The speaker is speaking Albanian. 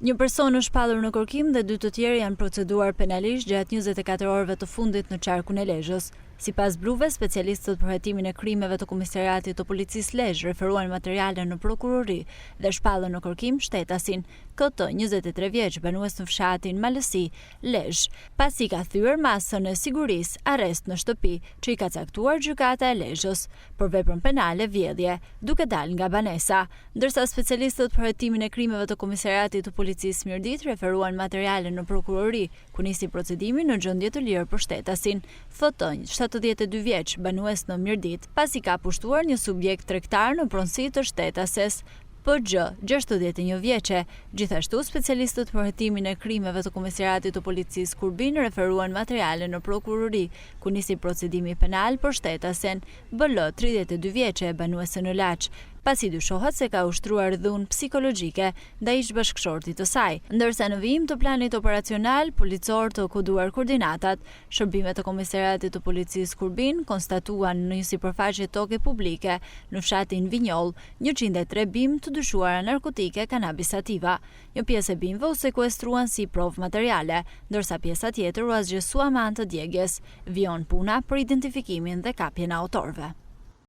Një person është shpallur në kërkim dhe 2 të tjerë janë proceduar penalisht gjatë 24 orëve të fundit në qarkun e Lezhës. Sipas bluve, specialistët për hetimin e krimeve të Komisariatit të Policisë Lezhë referuan materiale në prokurori dhe shpallën në kërkim shtetasin KT, 23 vjeç, banues në fshatin Malësi, Lezhë, pasi ka thyer masën e sigurisë arrest në shtëpi që i ka caktuar gjykata e Lezhës për veprën penale vjedhje, duke dalë nga banesa, ndërsa specialistët për hetimin e krimeve të Komisariatit të Policisë Mirdit referuan materiale në prokurori, ku nisi procedimi në gjendje të lirë për shtetasin. Thotë 72 vjeç, banues në Mirdit, pasi ka pushtuar një subjekt tregtar në pronësi të shtetases. PG, 61 vjeçe. Gjithashtu, specialistët për hetimin e krimeve të Komisariatit të Policisë Kurbin referuan materiale në prokurori, ku nisi procedimi penal për shtetasen BL, 32 vjeçe, banuese në Laç, pasi dyshohet se ka ushtruar dhunë psikologjike ndaj ish-bashkëshortit të saj, ndërsa në vijim të planit operacional policor të koduar koordinatat, shërbimet e Komisariatit të Policisë Kurbin konstatuan në një sipërfaqe toke publike në fshatin Vinjoll 103 bim të dyshuara narkotike kanabis sativa. Një pjesë e bimëve u sekuestruan si provë materiale, ndërsa pjesa tjetër u zgjesua me anë të djegjes. Vijon puna për identifikimin dhe kapjen e autorëve.